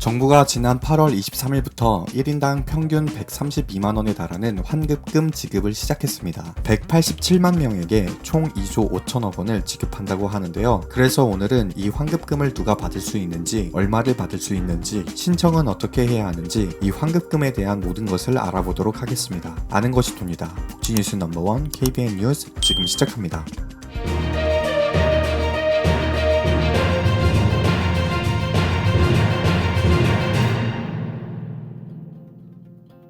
정부가 지난 8월 23일부터 1인당 평균 132만원에 달하는 환급금 지급을 시작했습니다. 187만 명에게 총 2조 5천억 원을 지급한다고 하는데요. 그래서 오늘은 이 환급금을 누가 받을 수 있는지, 얼마를 받을 수 있는지, 신청은 어떻게 해야 하는지, 이 환급금에 대한 모든 것을 알아보도록 하겠습니다. 아는 것이 돈이다. 복지뉴스 넘버원 KBN 뉴스 지금 시작합니다.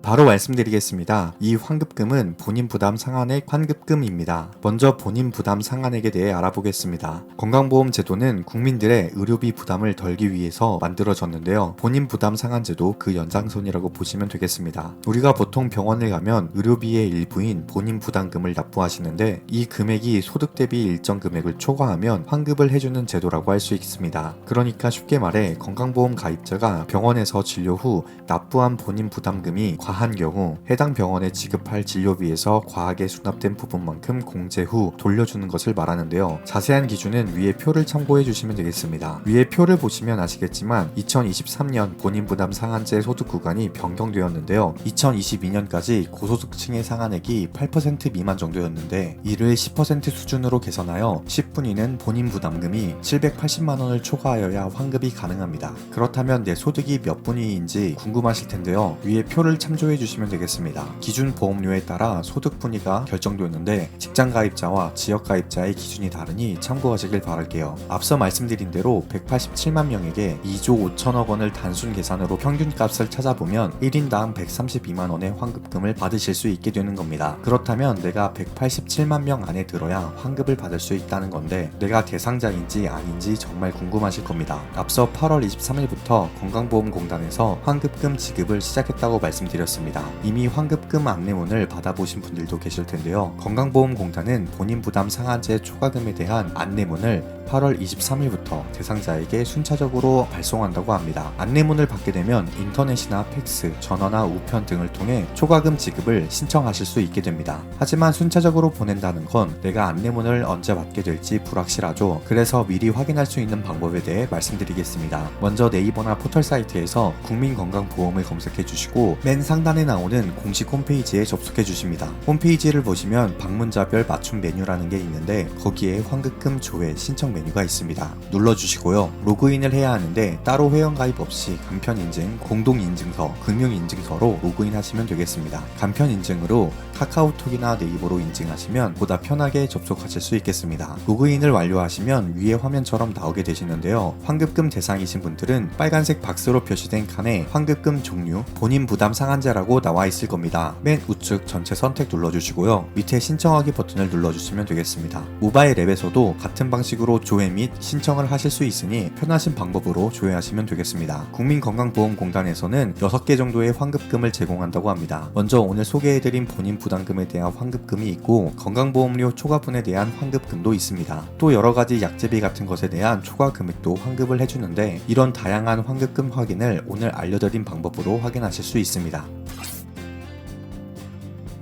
바로 말씀드리겠습니다. 이 환급금은 본인 부담 상한액 환급금입니다. 먼저 본인 부담 상한액에 대해 알아보겠습니다. 건강보험 제도는 국민들의 의료비 부담을 덜기 위해서 만들어졌는데요. 본인 부담 상한제도 그 연장선이라고 보시면 되겠습니다. 우리가 보통 병원을 가면 의료비의 일부인 본인 부담금을 납부하시는데 이 금액이 소득 대비 일정 금액을 초과하면 환급을 해주는 제도라고 할 수 있습니다. 그러니까 쉽게 말해 건강보험 가입자가 병원에서 진료 후 납부한 본인 부담금이 과한 경우 해당 병원에 지급할 진료비에서 과하게 수납된 부분만큼 공제 후 돌려주는 것을 말하는데요. 자세한 기준은 위의 표를 참고해 주시면 되겠습니다. 위의 표를 보시면 아시겠지만 2023년 본인 부담 상한제 소득 구간이 변경되었는데요. 2022년까지 고소득층의 상한액이 8% 미만 정도였는데 이를 10% 수준으로 개선하여 10분위는 본인 부담금이 780만 원을 초과하여야 환급이 가능합니다. 그렇다면 내 소득이 몇 분위인지 궁금하실 텐데요. 위의 표를 참조해 주시면 되겠습니다. 기준 보험료에 따라 소득 분위가 결정되었는데 직장 가입자와 지역 가입자의 기준이 다르니 참고하시길 바랄게요. 앞서 말씀드린 대로 187만 명에게 2조 5천억 원을 단순 계산으로 평균값을 찾아보면 1인당 132만 원의 환급금을 받으실 수 있게 되는 겁니다. 그렇다면 내가 187만 명 안에 들어야 환급을 받을 수 있다는 건데 내가 대상자인지 아닌지 정말 궁금하실 겁니다. 앞서 8월 23일부터 건강보험공단에서 환급금 지급을 시작했다고 말씀드렸습니다. 이미 환급금 안내문을 받아보신 분들도 계실 텐데요. 건강보험공단은 본인 부담 상한제 초과금에 대한 안내문을 8월 23일부터 대상자에게 순차적으로 발송한다고 합니다. 안내문을 받게 되면 인터넷이나 팩스, 전화나 우편 등을 통해 초과금 지급을 신청하실 수 있게 됩니다. 하지만 순차적으로 보낸다는 건 내가 안내문을 언제 받게 될지 불확실하죠. 그래서 미리 확인할 수 있는 방법에 대해 말씀드리겠습니다. 먼저 네이버나 포털 사이트에서 국민건강보험을 검색해 주시고 맨 상단에 나오는 공식 홈페이지에 접속해 주십니다. 홈페이지를 보시면 방문자별 맞춤 메뉴라는 게 있는데 거기에 환급금 조회 신청 메뉴가 있습니다. 눌러주시고요. 로그인을 해야 하는데 따로 회원가입 없이 간편인증, 공동인증서, 금융인증서로 로그인하시면 되겠습니다. 간편인증으로 카카오톡이나 네이버로 인증하시면 보다 편하게 접속하실 수 있겠습니다. 로그인을 완료하시면 위에 화면처럼 나오게 되시는데요. 환급금 대상이신 분들은 빨간색 박스로 표시된 칸에 환급금 종류, 본인 부담 상한제라고 나와 있을 겁니다. 맨 우측 전체 선택 눌러주시고요. 밑에 신청하기 버튼을 눌러주시면 되겠습니다. 모바일 앱에서도 같은 방식으로 조회 및 신청을 하실 수 있으니 편하신 방법으로 조회하시면 되겠습니다. 국민건강보험공단에서는 6개 정도의 환급금을 제공한다고 합니다. 먼저 오늘 소개해드린 본인 부담금에 대한 환급금이 있고 건강보험료 초과분에 대한 환급금도 있습니다. 또 여러가지 약제비 같은 것에 대한 초과 금액도 환급을 해주는데 이런 다양한 환급금 확인을 오늘 알려드린 방법으로 확인하실 수 있습니다.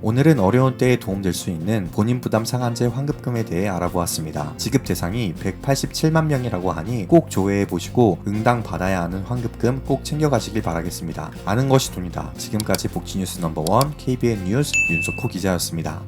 오늘은 어려운 때에 도움될 수 있는 본인 부담 상한제 환급금에 대해 알아보았습니다. 지급 대상이 187만 명이라고 하니 꼭 조회해 보시고 응당 받아야 하는 환급금 꼭 챙겨가시길 바라겠습니다. 아는 것이 돈이다. 지금까지 복지뉴스 넘버원 KBN 뉴스 윤석호 기자였습니다.